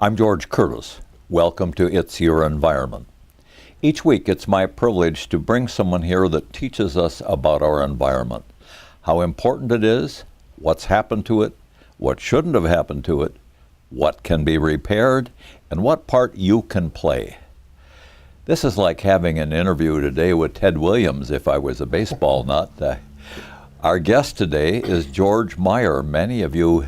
I'm George Curtis. Welcome to It's Your Environment. Each week it's my privilege to bring someone here that teaches us about our environment, how important it is, what's happened to it, what shouldn't have happened to it, what can be repaired, and what part you can play. This is like having an interview today with Ted Williams if I was a baseball nut. Our guest today is George Meyer. Many of you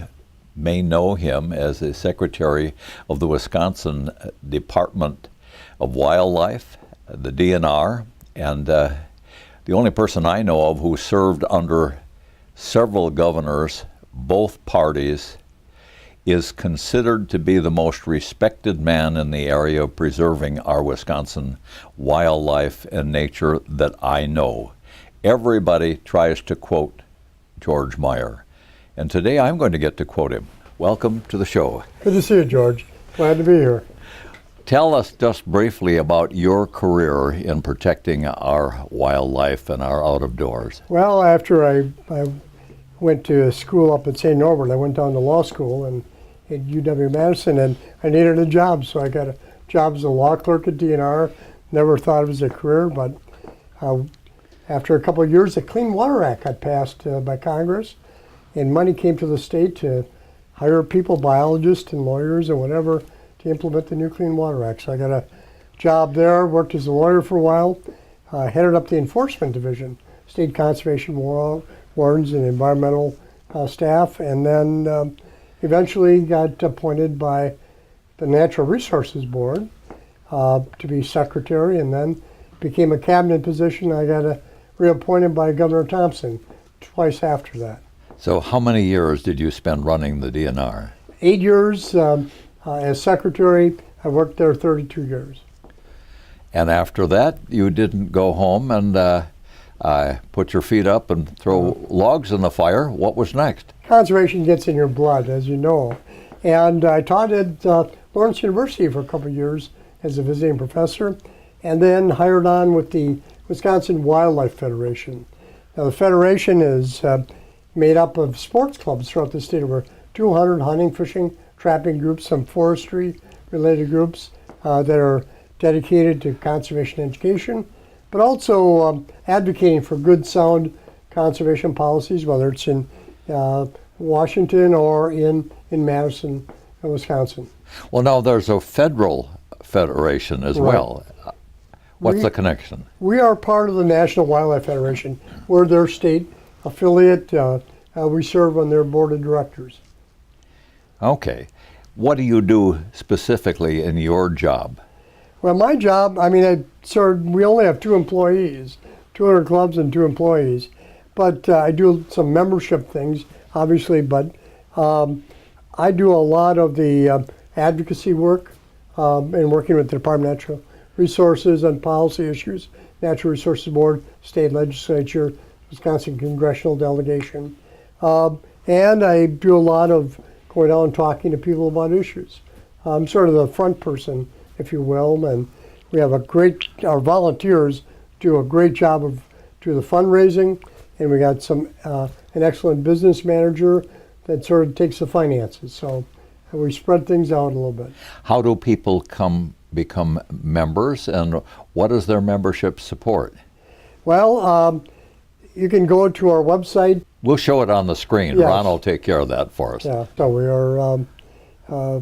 may know him as the Secretary of the Wisconsin Department of Wildlife, the DNR, and the only person I know of who served under several governors, both parties, is considered to be the most respected man in the area of preserving our Wisconsin wildlife and nature that I know. Everybody tries to quote George Meyer. And today I'm going to get to quote him. Welcome to the show. Good to see you, George. Glad to be here. Tell us just briefly about your career in protecting our wildlife and our out of doors. Well, after I went to school up at St. Norbert, I went down to law school and at UW-Madison, and I needed a job, so I got a job as a law clerk at DNR. Never thought it was a career, but after a couple of years, the Clean Water Act got passed by Congress, and money came to the state to hire people, biologists and lawyers and whatever, to implement the new Clean Water Act. So I got a job there, worked as a lawyer for a while, headed up the enforcement division, state conservation wardens and environmental staff, and then eventually got appointed by the Natural Resources Board to be secretary, and then became a cabinet position. I got reappointed by Governor Thompson twice after that. So how many years did you spend running the DNR? 8 years as secretary. I worked there 32 years. And after that, you didn't go home and put your feet up and throw logs in the fire. What was next? Conservation gets in your blood, as you know. And I taught at Lawrence University for a couple of years as a visiting professor, and then hired on with the Wisconsin Wildlife Federation. Now, the Federation is made up of sports clubs throughout the state, over 200 hunting, fishing, trapping groups, some forestry-related groups that are dedicated to conservation education, but also advocating for good, sound conservation policies, whether it's in Washington or in Madison, Wisconsin. Well, now there's a federal federation as well. What's the connection? We are part of the National Wildlife Federation. We're their state affiliate. We serve on their board of directors. Okay. What do you do specifically in your job? Well, my job, we only have 2 employees, 200 clubs and 2 employees. But I do some membership things, obviously, but I do a lot of the advocacy work and working with the Department of Natural Resources on policy issues, Natural Resources Board, state legislature, Wisconsin congressional delegation. And I do a lot of going out and talking to people about issues. I'm sort of the front person, if you will, and we have our volunteers do a great job of do the fundraising, and we got an excellent business manager that sort of takes the finances. So we spread things out a little bit. How do people become members, and what does their membership support? Well, you can go to our website. We'll show it on the screen. Yes. Ron will take care of that for us. Yeah, so we are a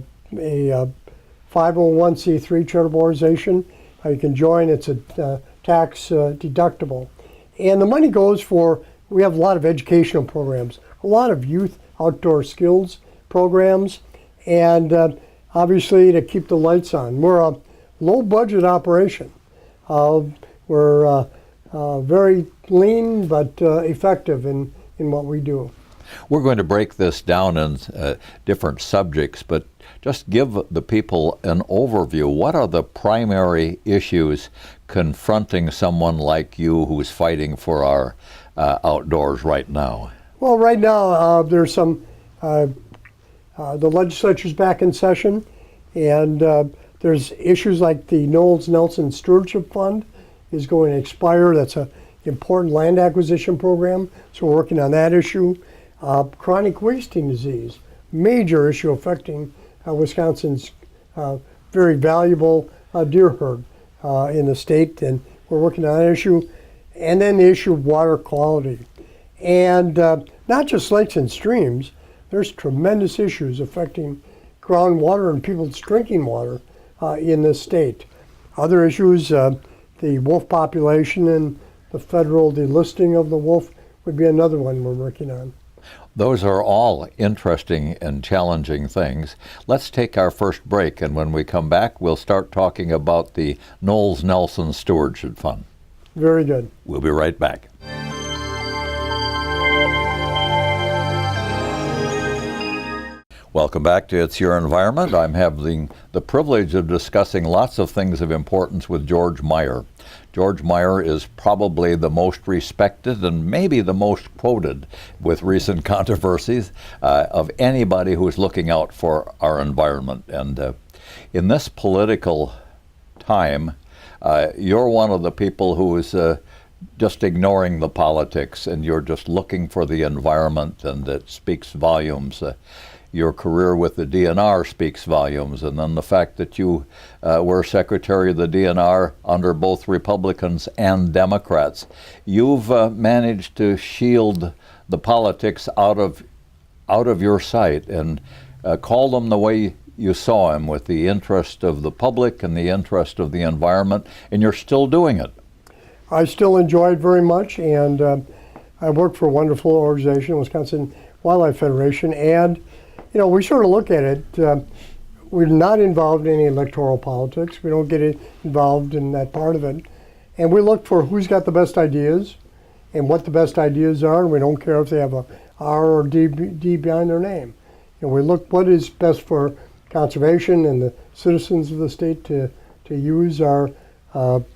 501c3 charitable organization. You can join. It's a tax deductible. And the money goes we have a lot of educational programs, a lot of youth outdoor skills programs, and obviously to keep the lights on. We're a low budget operation. We're very lean but effective in what we do. We're going to break this down in different subjects, but just give the people an overview. What are the primary issues confronting someone like you who's fighting for our outdoors right now? Well, right now there's some, the legislature's back in session, and there's issues like the Knowles Nelson Stewardship Fund is going to expire. That's an important land acquisition program, so we're working on that issue. Chronic wasting disease, major issue affecting Wisconsin's very valuable deer herd in the state, and we're working on that issue. And then the issue of water quality. And not just lakes and streams, there's tremendous issues affecting groundwater and people's drinking water in this state. Other issues, the wolf population and the federal delisting of the wolf would be another one we're working on. Those are all interesting and challenging things. Let's take our first break, and when we come back, we'll start talking about the Knowles Nelson Stewardship Fund. Very good. We'll be right back. Welcome back to It's Your Environment. I'm having the privilege of discussing lots of things of importance with George Meyer. George Meyer is probably the most respected and maybe the most quoted with recent controversies of anybody who is looking out for our environment. And in this political time, you're one of the people who is just ignoring the politics, and you're just looking for the environment, and it speaks volumes. Your career with the DNR speaks volumes, and then the fact that you were Secretary of the DNR under both Republicans and Democrats. You've managed to shield the politics out of your sight and call them the way you saw them, with the interest of the public and the interest of the environment, and you're still doing it. I still enjoy it very much, and I work for a wonderful organization, Wisconsin Wildlife Federation, and we sort of look at it. We're not involved in any electoral politics. We don't get involved in that part of it. And we look for who's got the best ideas and what the best ideas are, and we don't care if they have a R or D behind their name. We look what is best for conservation and the citizens of the state to use our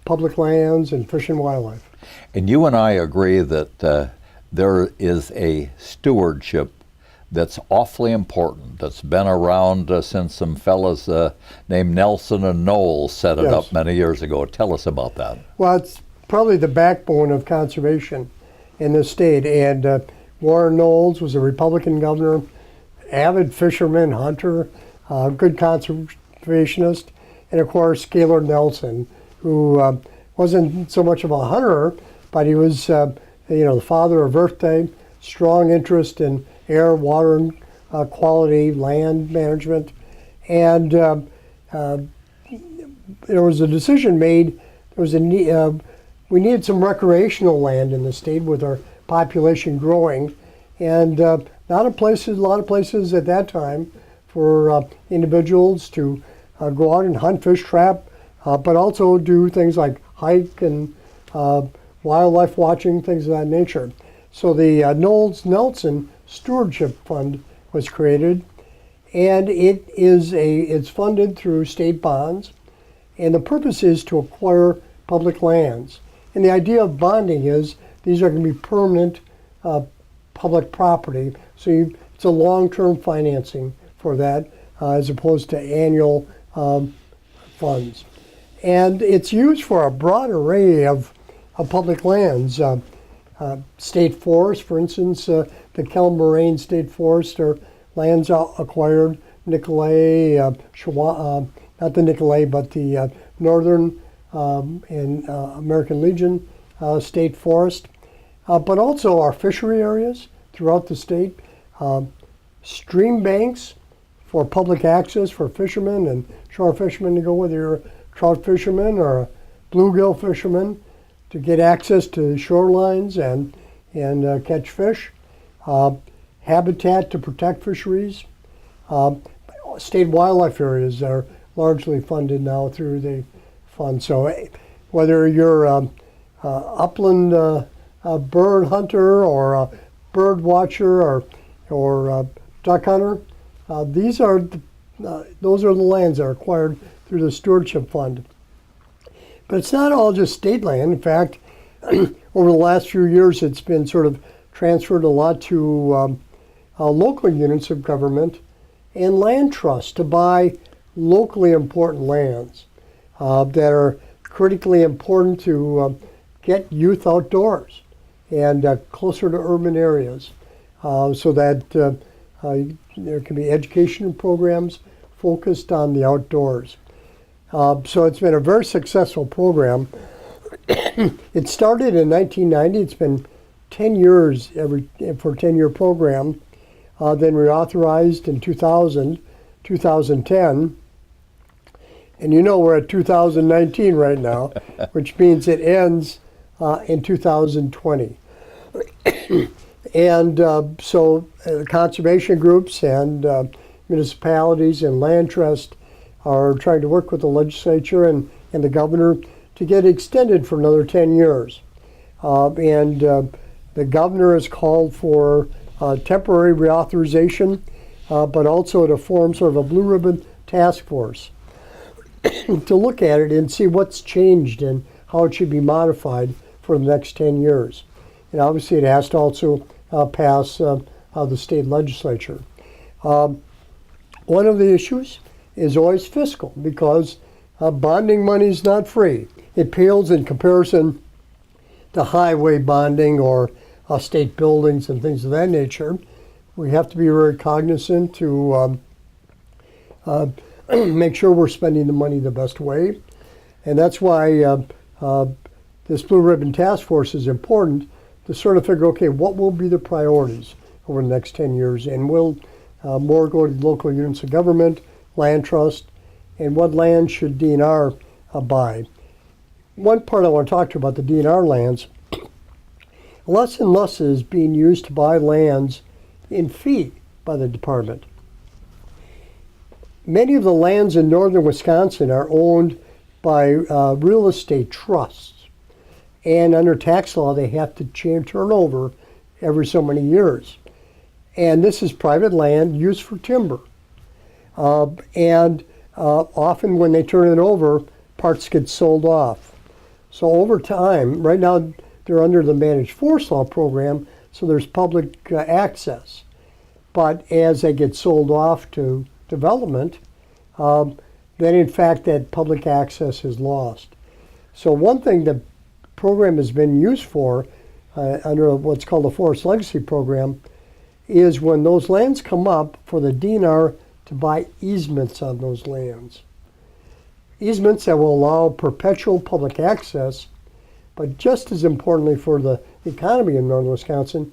public lands and fish and wildlife. And you and I agree that there is a stewardship that's awfully important, that's been around since some fellas named Nelson and Knowles set it up many years ago. Tell us about that. Well, it's probably the backbone of conservation in this state. And Warren Knowles was a Republican governor, avid fisherman, hunter, good conservationist, and of course Gaylord Nelson, who wasn't so much of a hunter, but he was the father of Earth Day, strong interest in air, water, quality, land management. And there was a decision made. There was we needed some recreational land in the state with our population growing, and a lot of places at that time for individuals to go out and hunt, fish, trap, but also do things like hike and wildlife watching, things of that nature. So the Knowles Nelson Stewardship Fund was created, and it's funded through state bonds, and the purpose is to acquire public lands. And the idea of bonding is these are going to be permanent public property, so it's a long-term financing for that as opposed to annual funds. And it's used for a broad array of public lands. State forests, for instance, the Kelm Moraine State Forest are lands acquired. Nicolet, not the Nicolet, but the Northern and American Legion State Forest, but also our fishery areas throughout the state, stream banks for public access for fishermen and shore fishermen to go, whether you're a trout fisherman or a bluegill fisherman, to get access to shorelines and catch fish. Habitat to protect fisheries. State wildlife areas are largely funded now through the fund. So whether you're upland bird hunter or a bird watcher or duck hunter, those are the lands that are acquired through the stewardship fund. But it's not all just state land. In fact, over the last few years, it's been sort of transferred a lot to local units of government and land trusts to buy locally important lands that are critically important to get youth outdoors and closer to urban areas so that there can be education programs focused on the outdoors. So it's been a very successful program. It started in 1990. It's been 10 years for a 10-year program. Then reauthorized in 2000, 2010. And we're at 2019 right now, which means it ends in 2020. And so conservation groups and municipalities and land trust are trying to work with the legislature and the governor to get extended for another 10 years. And the governor has called for temporary reauthorization, but also to form sort of a blue ribbon task force to look at it and see what's changed and how it should be modified for the next 10 years. And obviously it has to also pass the state legislature. One of the issues is always fiscal, because bonding money is not free. It pales in comparison to highway bonding or state buildings and things of that nature. We have to be very cognizant to make sure we're spending the money the best way. And that's why this Blue Ribbon Task Force is important, to sort of figure, okay, what will be the priorities over the next 10 years? And will more go to local units of government, land trust, and what land should DNR buy? One part I want to talk to you about the DNR lands. Less and less is being used to buy lands in fee by the department. Many of the lands in northern Wisconsin are owned by real estate trusts. And under tax law, they have to turn over every so many years. And this is private land used for timber. And often when they turn it over, parts get sold off. So over time, right now they're under the Managed Forest Law program, so there's public access. But as they get sold off to development, then in fact that public access is lost. So one thing the program has been used for under what's called the Forest Legacy Program is when those lands come up, for the DNR to buy easements on those lands. Easements that will allow perpetual public access, but just as importantly for the economy in northern Wisconsin,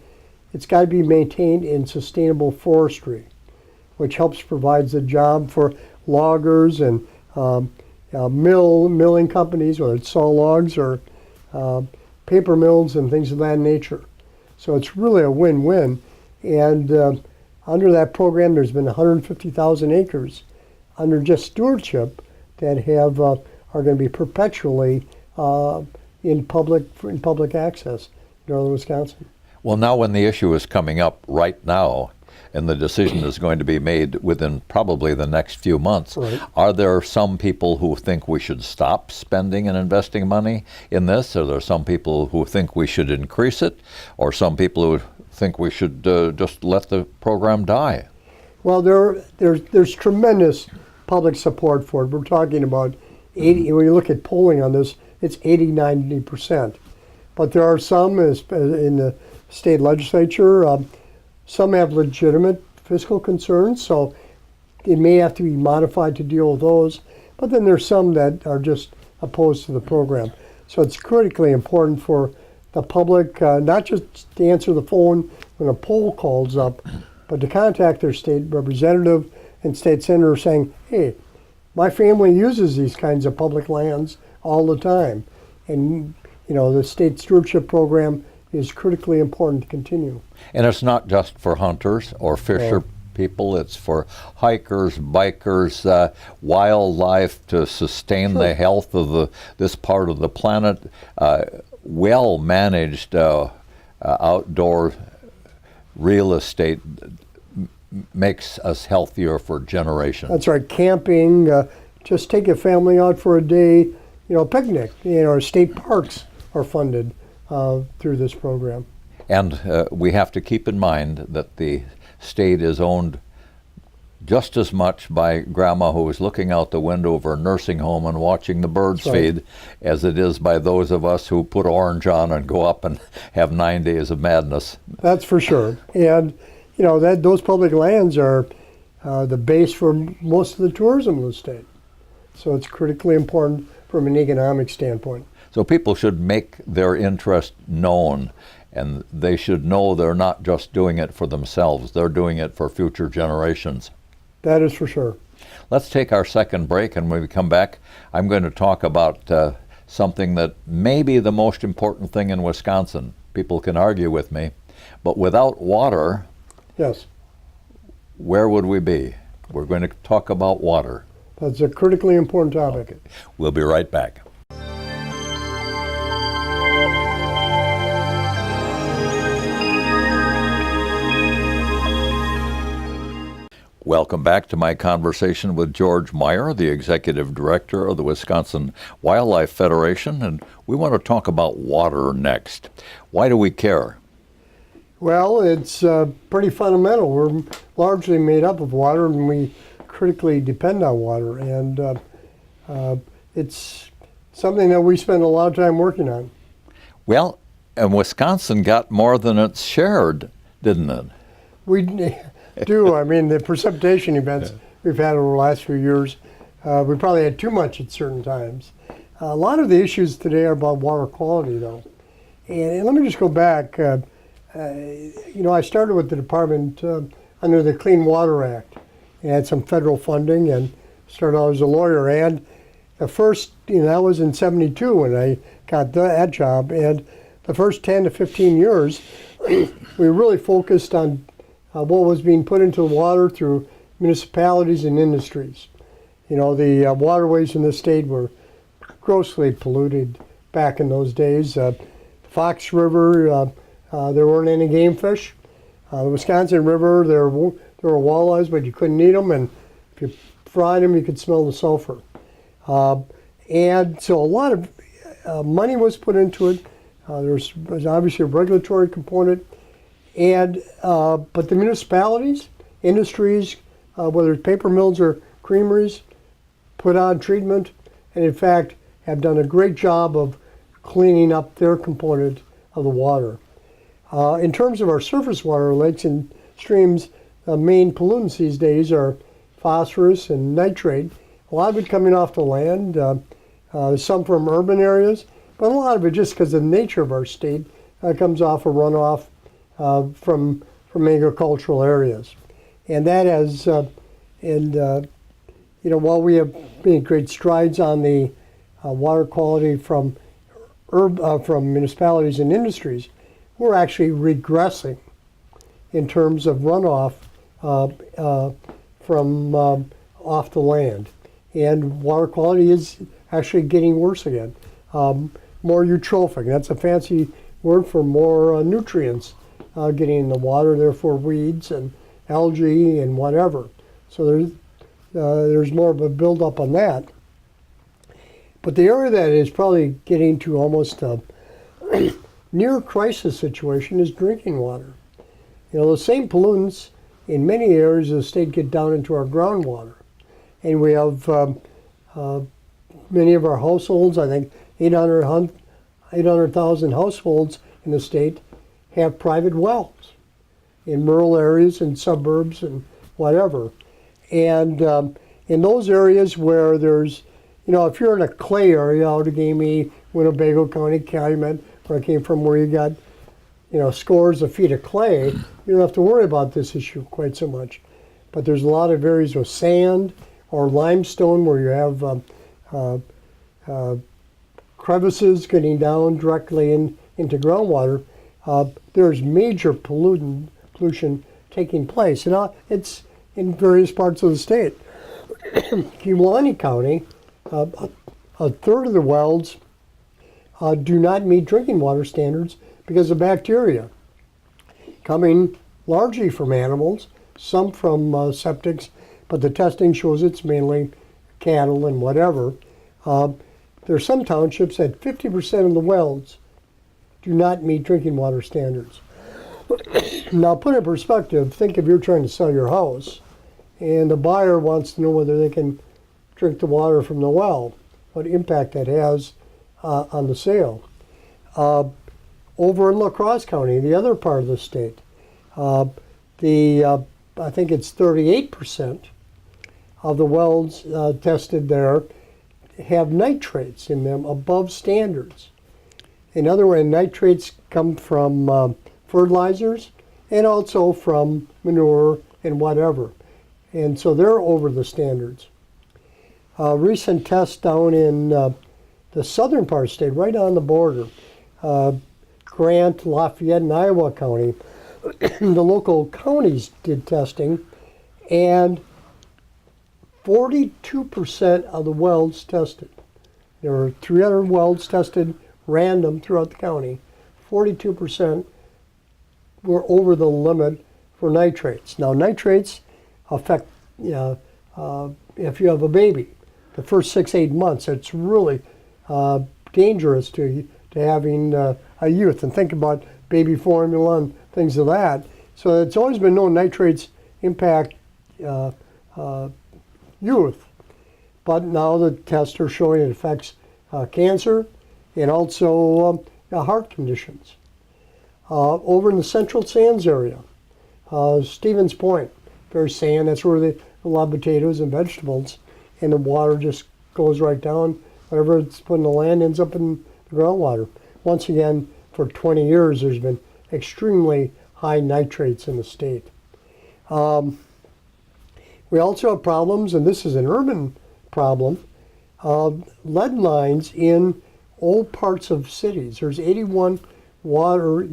it's got to be maintained in sustainable forestry, which helps provides a job for loggers and milling companies, whether it's saw logs or paper mills and things of that nature. So it's really a win-win. And under that program, there's been 150,000 acres under just stewardship that are going to be perpetually in public access in northern Wisconsin. Well, now when the issue is coming up right now, and the decision is going to be made within probably the next few months, right. Are there some people who think we should stop spending and investing money in this? Are there some people who think we should increase it? Or some people who think we should just let the program die? Well, there's tremendous public support for it. We're talking about 80, when you look at polling on this, it's 80-90%. But there are some in the state legislature, some have legitimate fiscal concerns, so it may have to be modified to deal with those. But then there's some that are just opposed to the program. So it's critically important for the public, not just to answer the phone when a poll calls up, but to contact their state representative and state senator saying, hey, my family uses these kinds of public lands all the time. And, the state stewardship program is critically important to continue. And it's not just for hunters or fisher people, it's for hikers, bikers, wildlife, to sustain the health of this part of the planet. Well-managed outdoor real estate makes us healthier for generations. That's right. Camping, just take a family out for a day, picnic. State parks are funded through this program. And we have to keep in mind that the state is owned just as much by grandma who is looking out the window of her nursing home and watching the birds feed as it is by those of us who put orange on and go up and have 9 days of madness. That's for sure. And, those public lands are the base for most of the tourism of the state. So it's critically important from an economic standpoint. So people should make their interest known, and they should know they're not just doing it for themselves, they're doing it for future generations. That is for sure. Let's take our second break, and when we come back, I'm going to talk about something that may be the most important thing in Wisconsin. People can argue with me, but without water, Yes, where would we be? We're going to talk about water. that's a critically important topic. Okay. We'll be right back. Welcome back to my conversation with George Meyer, the Executive Director of the Wisconsin Wildlife Federation, and we want to talk about water next. Why do we care? Well, it's pretty fundamental. We're largely made up of water, and we critically depend on water. And it's something that we spend a lot of time working on. Well, and Wisconsin got more than its share, didn't it? We do. I mean, the precipitation events we've had over the last few years, we probably had too much at certain times. A lot of the issues today are about water quality, though. And let me just go back. I started with the department under the Clean Water Act. And had some federal funding and started out as a lawyer. And the first, that was in '72 when I got that job. And the first 10 to 15 years, we really focused on what was being put into the water through municipalities and industries. The waterways in the state were grossly polluted back in those days. Fox River, there weren't any game fish. The Wisconsin River, there were walleyes, but you couldn't eat them, and if you fried them, you could smell the sulfur. And so a lot of money was put into it. There was obviously a regulatory component, and but the municipalities, industries, whether it's paper mills or creameries, put on treatment, and in fact have done a great job of cleaning up their component of the water. In terms of our surface water, lakes and streams, the main pollutants these days are phosphorus and nitrate. A lot of it coming off the land, some from urban areas, but a lot of it just because of the nature of our state comes off a runoff from agricultural areas. And that has, while we have made great strides on the water quality from municipalities and industries, we're actually regressing in terms of runoff from off the land. And water quality is actually getting worse again. More eutrophic, that's a fancy word for more nutrients getting in the water, therefore weeds and algae and whatever. So there's more of a buildup on that. But the area that is probably getting to almost a near crisis situation is drinking water. The same pollutants in many areas of the state get down into our groundwater. And we have many of our households, I think 800,000 households in the state have private wells in rural areas and suburbs and whatever. And in those areas where there's, if you're in a clay area, Outagamie, Winnebago County, Calumet, where I came from, where you got, scores of feet of clay, you don't have to worry about this issue quite so much. But there's a lot of areas with sand or limestone where you have crevices getting down directly into groundwater. There's major pollution taking place. And it's in various parts of the state. Kewaunee County, a third of the wells do not meet drinking water standards because of bacteria coming largely from animals, some from septics, but the testing shows it's mainly cattle and whatever. There are some townships that 50% of the wells do not meet drinking water standards. Now, put in perspective, think if you're trying to sell your house and the buyer wants to know whether they can drink the water from the well, what impact that has on the sale. Over in La Crosse County, the other part of the state, the I think it's 38% of the wells tested there have nitrates in them above standards. In other words, nitrates come from fertilizers and also from manure and whatever. And so they're over the standards. Recent tests down in the southern part of the state, right on the border, Grant, Lafayette, and Iowa County, the local counties did testing, and 42% of the wells tested. There were 300 wells tested random throughout the county. 42% were over the limit for nitrates. Now, nitrates affect, if you have a baby, the first 6-8 months, it's really dangerous to having a youth. And think about baby formula and things of that. So it's always been known nitrates impact youth. But now the tests are showing it affects cancer and also heart conditions. Over in the Central Sands area, Stevens Point, very sand, that's where they a lot of potatoes and vegetables, and the water just goes right down. Whatever it's put in the land ends up in the groundwater. Once again, for 20 years, there's been extremely high nitrates in the state. We also have problems, and this is an urban problem, lead lines in old parts of cities. There's 81 water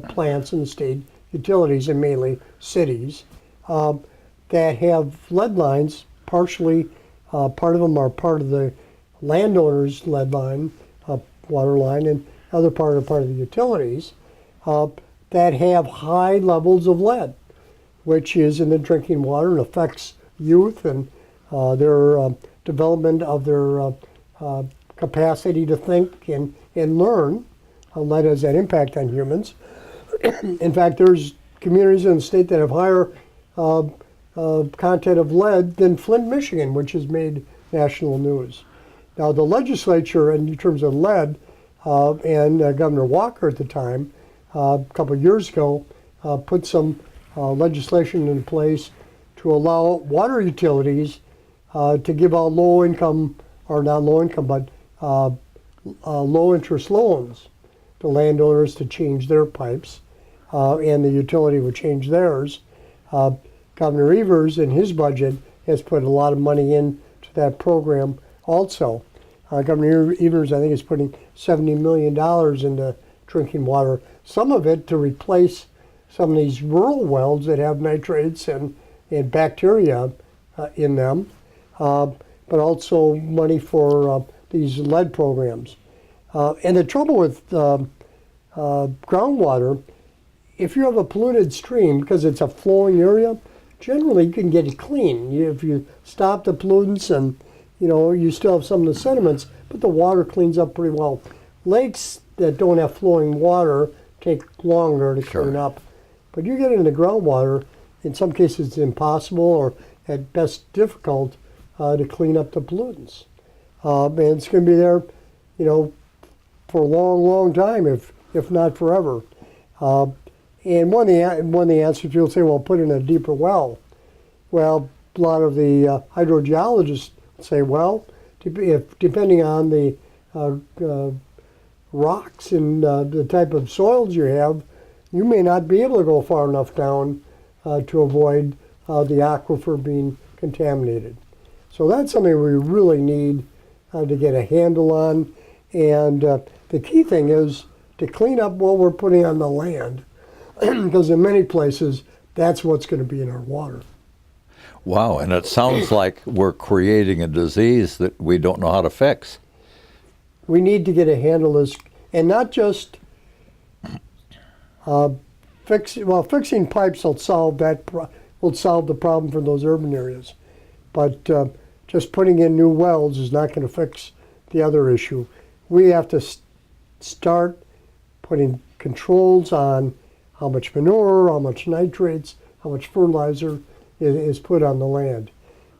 plants in the state, utilities, and mainly cities, that have lead lines. Partially, part of them are part of the landowner's lead line, water line, and other part are part of the utilities, that have high levels of lead, which is in the drinking water and affects youth and their development of their capacity to think and learn. Lead has that impact on humans. In fact, there's communities in the state that have higher content of lead than Flint, Michigan, which has made national news. Now, the legislature, in terms of lead, and Governor Walker at the time, a couple of years ago, put some legislation in place to allow water utilities to give out low income, or not low income, but low interest loans to landowners to change their pipes, and the utility would change theirs. Governor Evers, in his budget, has put a lot of money into that program also. Governor Evers, I think, is putting $70 million into drinking water, some of it to replace some of these rural wells that have nitrates and bacteria in them, but also money for these lead programs. And the trouble with groundwater, if you have a polluted stream, because it's a flowing area, generally you can get it clean. If you stop the pollutants and you still have some of the sediments, but the water cleans up pretty well. Lakes that don't have flowing water take longer to clean up. But you get into the groundwater, in some cases it's impossible or at best difficult to clean up the pollutants. And it's going to be there, for a long, long time, if not forever. And one of the answers, people say, well, put in a deeper well. Well, a lot of the hydrogeologists say, well, depending on the rocks and the type of soils you have, you may not be able to go far enough down to avoid the aquifer being contaminated. So that's something we really need to get a handle on. And the key thing is to clean up what we're putting on the land, because in many places, that's what's going to be in our water. Wow, and it sounds like we're creating a disease that we don't know how to fix. We need to get a handle on this, and not just fixing pipes will solve the problem for those urban areas, but just putting in new wells is not going to fix the other issue. We have to start putting controls on how much manure, how much nitrates, how much fertilizer is put on the land.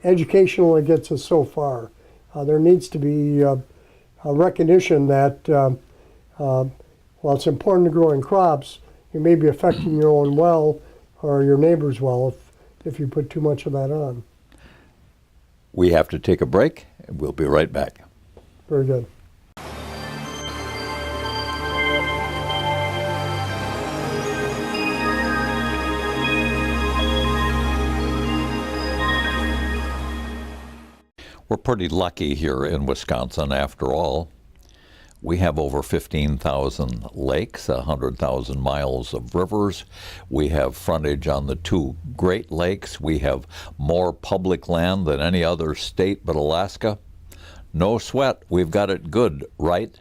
Education only gets us so far. There needs to be a recognition that while it's important to growing crops, you may be affecting your own well or your neighbor's well if you put too much of that on. We have to take a break, and we'll be right back. Very good. We're pretty lucky here in Wisconsin, after all. We have over 15,000 lakes, 100,000 miles of rivers. We have frontage on the 2 Great Lakes. We have more public land than any other state but Alaska. No sweat, we've got it good, right?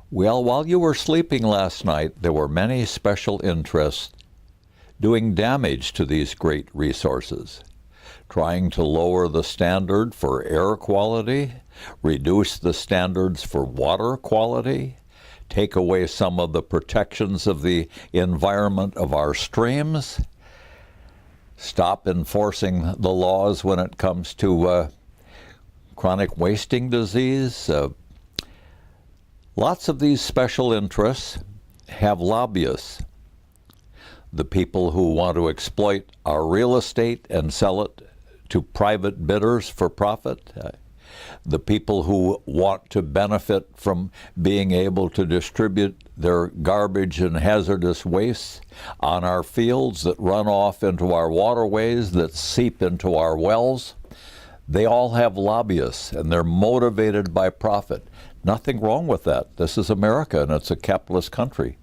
Well, while you were sleeping last night, there were many special interests doing damage to these great resources, trying to lower the standard for air quality, reduce the standards for water quality, take away some of the protections of the environment of our streams, stop enforcing the laws when it comes to chronic wasting disease. Lots of these special interests have lobbyists. The people who want to exploit our real estate and sell it to private bidders for profit, the people who want to benefit from being able to distribute their garbage and hazardous wastes on our fields that run off into our waterways, that seep into our wells. They all have lobbyists, and they're motivated by profit. Nothing wrong with that. This is America, and it's a capitalist country.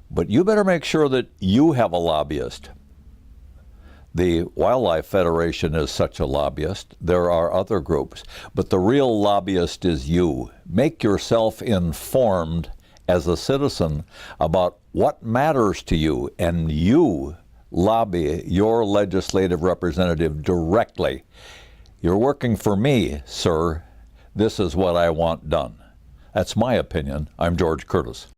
But you better make sure that you have a lobbyist. The Wildlife Federation is such a lobbyist. There are other groups. But the real lobbyist is you. Make yourself informed as a citizen about what matters to you, and you lobby your legislative representative directly. You're working for me, sir. This is what I want done. That's my opinion. I'm George Curtis.